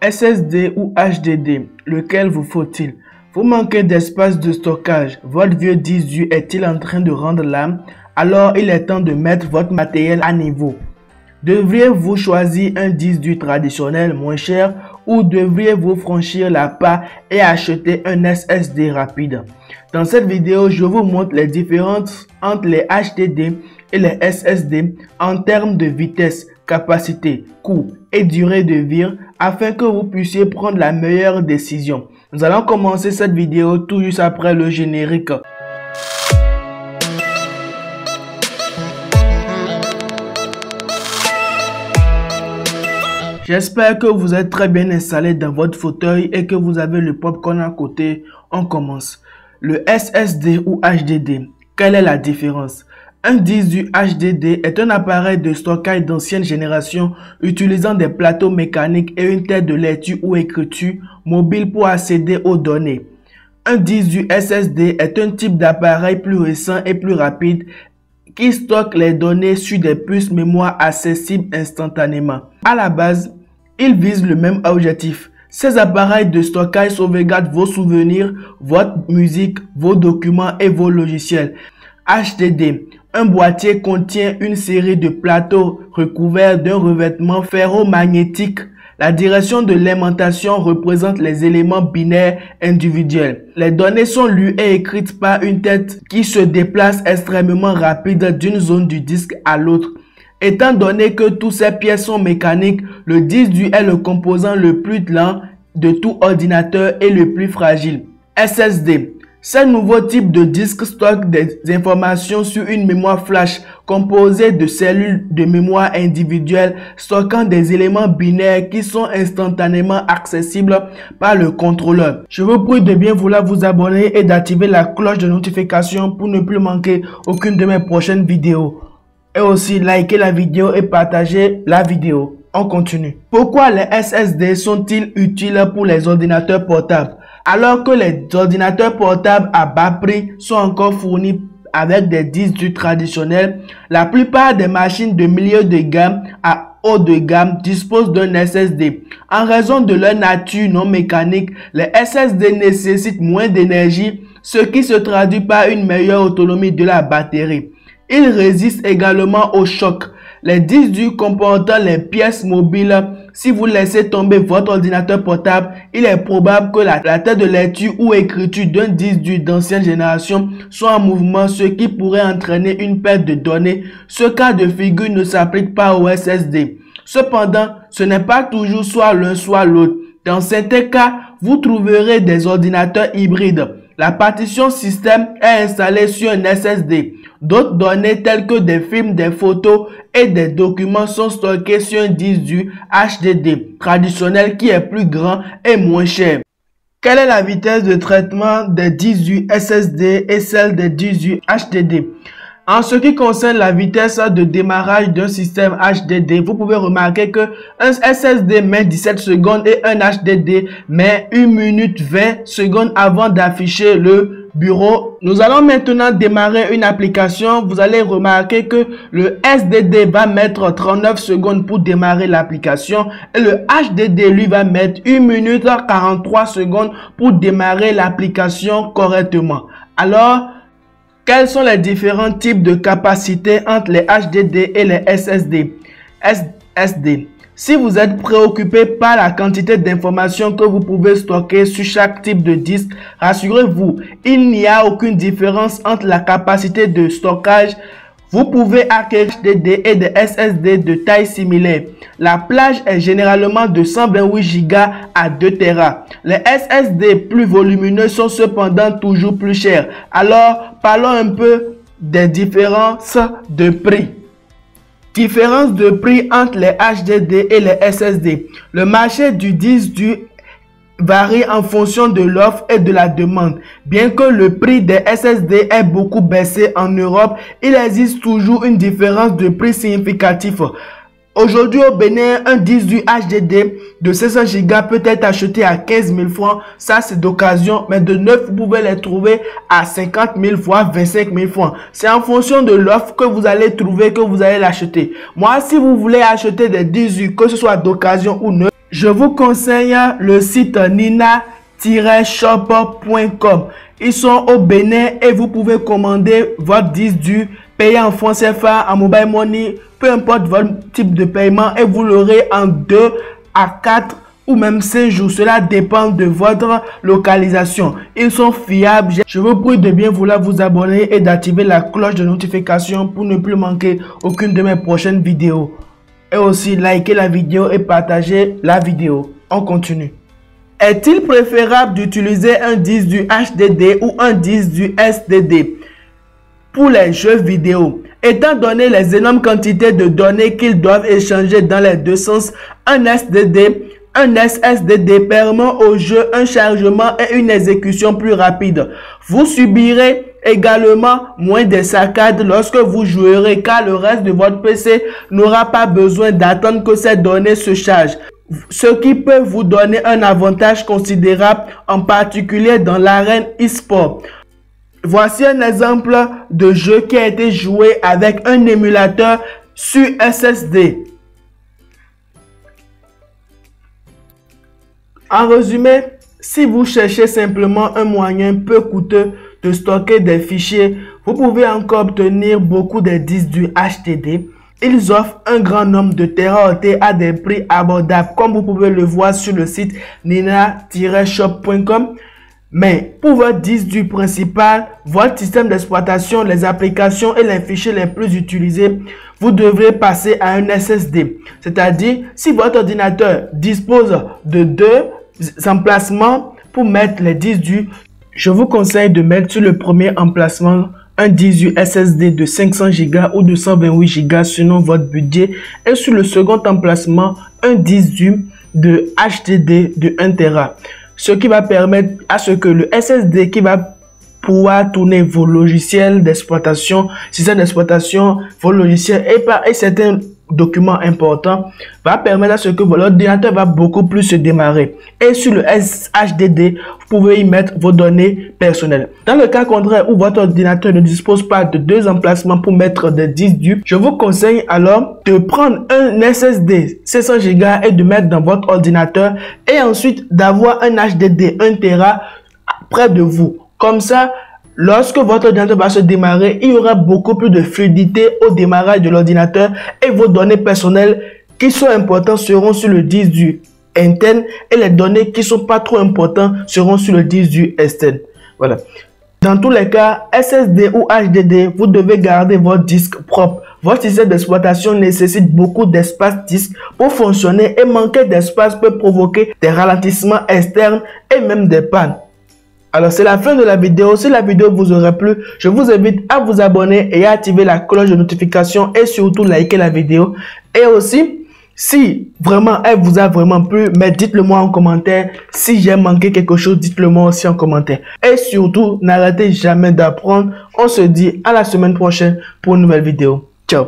SSD ou HDD, lequel vous faut-il? Vous manquez d'espace de stockage. Votre vieux disque dur est-il en train de rendre l'âme? Alors il est temps de mettre votre matériel à niveau. Devriez-vous choisir un disque dur traditionnel moins cher ou devriez-vous franchir la pas et acheter un SSD rapide? Dans cette vidéo, je vous montre les différences entre les HDD et les SSD en termes de vitesse, capacité, coût et durée de vie afin que vous puissiez prendre la meilleure décision. Nous allons commencer cette vidéo tout juste après le générique. J'espère que vous êtes très bien installé dans votre fauteuil et que vous avez le popcorn à côté. On commence. Le SSD ou HDD, quelle est la différence? Un disque dur HDD est un appareil de stockage d'ancienne génération utilisant des plateaux mécaniques et une tête de lecture ou écriture mobile pour accéder aux données. Un disque dur SSD est un type d'appareil plus récent et plus rapide qui stocke les données sur des puces mémoire accessibles instantanément. À la base, ils visent le même objectif. Ces appareils de stockage sauvegardent vos souvenirs, votre musique, vos documents et vos logiciels. HDD. Un boîtier contient une série de plateaux recouverts d'un revêtement ferromagnétique. La direction de l'alimentation représente les éléments binaires individuels. Les données sont lues et écrites par une tête qui se déplace extrêmement rapide d'une zone du disque à l'autre. Étant donné que toutes ces pièces sont mécaniques, le disque dur est le composant le plus lent de tout ordinateur et le plus fragile. SSD. Ce nouveau type de disque stocke des informations sur une mémoire flash composée de cellules de mémoire individuelles stockant des éléments binaires qui sont instantanément accessibles par le contrôleur. Je vous prie de bien vouloir vous abonner et d'activer la cloche de notification pour ne plus manquer aucune de mes prochaines vidéos. Et aussi liker la vidéo et partager la vidéo. On continue. Pourquoi les SSD sont-ils utiles pour les ordinateurs portables? Alors que les ordinateurs portables à bas prix sont encore fournis avec des disques durs traditionnels, la plupart des machines de milieu de gamme à haut de gamme disposent d'un SSD. En raison de leur nature non mécanique, les SSD nécessitent moins d'énergie, ce qui se traduit par une meilleure autonomie de la batterie. Ils résistent également au choc. Les disques durs comportant les pièces mobiles, si vous laissez tomber votre ordinateur portable, il est probable que la tête de lecture ou écriture d'un disque dur d'ancienne génération soit en mouvement, ce qui pourrait entraîner une perte de données. Ce cas de figure ne s'applique pas au SSD. Cependant, ce n'est pas toujours soit l'un soit l'autre. Dans certains cas, vous trouverez des ordinateurs hybrides. La partition système est installée sur un SSD. D'autres données telles que des films, des photos et des documents sont stockés sur un disque dur HDD traditionnel qui est plus grand et moins cher. Quelle est la vitesse de traitement des disques durs SSD et celle des disques durs HDD? En ce qui concerne la vitesse de démarrage d'un système HDD, vous pouvez remarquer que un SSD met 17 secondes et un HDD met 1 minute 20 secondes avant d'afficher le bureau. Nous allons maintenant démarrer une application. Vous allez remarquer que le SSD va mettre 39 secondes pour démarrer l'application et le HDD lui va mettre 1 minute 43 secondes pour démarrer l'application correctement. Alors, quels sont les différents types de capacités entre les HDD et les SSD? SSD. Si vous êtes préoccupé par la quantité d'informations que vous pouvez stocker sur chaque type de disque, rassurez-vous, il n'y a aucune différence entre la capacité de stockage. Vous pouvez acquérir des HDD et des SSD de taille similaire. La plage est généralement de 128 Go à 2 Tera. Les SSD plus volumineux sont cependant toujours plus chers. Alors, parlons un peu des différences de prix. Différence de prix entre les HDD et les SSD. Le marché du disque dur varie en fonction de l'offre et de la demande. Bien que le prix des SSD ait beaucoup baissé en Europe, il existe toujours une différence de prix significative. Aujourd'hui au Bénin, un disque du HDD de 500 Go peut être acheté à 15 000 francs. Ça, c'est d'occasion. Mais de neuf, vous pouvez les trouver à 50 000 voire 25 000 francs. C'est en fonction de l'offre que vous allez trouver que vous allez l'acheter. Moi, si vous voulez acheter des disques, que ce soit d'occasion ou neuf, je vous conseille le site nina-shop.com. Ils sont au Bénin et vous pouvez commander votre disque dur, payer en francs CFA, en mobile money, peu importe votre type de paiement et vous l'aurez en 2 à 4 ou même 5 jours. Cela dépend de votre localisation. Ils sont fiables. Je vous prie de bien vouloir vous abonner et d'activer la cloche de notification pour ne plus manquer aucune de mes prochaines vidéos. Et aussi liker la vidéo et partager la vidéo. On continue. Est-il préférable d'utiliser un disque du HDD ou un disque du SSD pour les jeux vidéo? Étant donné les énormes quantités de données qu'ils doivent échanger dans les deux sens, un SSD permet au jeu un chargement et une exécution plus rapide. Vous subirez également moins de saccades lorsque vous jouerez car le reste de votre PC n'aura pas besoin d'attendre que ces données se chargent. Ce qui peut vous donner un avantage considérable, en particulier dans l'arène e-sport. Voici un exemple de jeu qui a été joué avec un émulateur sur SSD. En résumé, si vous cherchez simplement un moyen peu coûteux de stocker des fichiers, vous pouvez encore obtenir beaucoup de disques du HDD. Ils offrent un grand nombre de téraoctets à des prix abordables, comme vous pouvez le voir sur le site nina-shop.com. Mais pour votre disque dur principal, votre système d'exploitation, les applications et les fichiers les plus utilisés, vous devrez passer à un SSD. C'est-à-dire, si votre ordinateur dispose de 2 emplacements pour mettre les disques durs, je vous conseille de mettre sur le premier emplacement un disque dur SSD de 500 Go ou de 128 Go selon votre budget, et sur le second emplacement un disque dur de HDD de 1 Tera. Ce qui va permettre à ce que le SSD qui va pouvoir tourner vos logiciels d'exploitation, système d'exploitation, vos logiciels et certains documents importants, va permettre à ce que votre ordinateur va beaucoup plus se démarrer. Et sur le HDD, vous pouvez y mettre vos données personnelles. Dans le cas contraire où votre ordinateur ne dispose pas de 2 emplacements pour mettre des disques durs, je vous conseille alors de prendre un SSD 500 Go et de mettre dans votre ordinateur et ensuite d'avoir un HDD 1 Tera près de vous. Comme ça, lorsque votre ordinateur va se démarrer, il y aura beaucoup plus de fluidité au démarrage de l'ordinateur et vos données personnelles qui sont importantes seront sur le disque dur interne et les données qui sont pas trop importantes seront sur le disque dur externe. Voilà. Dans tous les cas, SSD ou HDD, vous devez garder votre disque propre. Votre système d'exploitation nécessite beaucoup d'espace disque pour fonctionner et manquer d'espace peut provoquer des ralentissements externes et même des pannes. Alors, c'est la fin de la vidéo. Si la vidéo vous aurait plu, je vous invite à vous abonner et à activer la cloche de notification et surtout liker la vidéo. Et aussi, si vraiment elle vous a vraiment plu, mais dites-le moi en commentaire. Si j'ai manqué quelque chose, dites-le moi aussi en commentaire. Et surtout, n'arrêtez jamais d'apprendre. On se dit à la semaine prochaine pour une nouvelle vidéo. Ciao.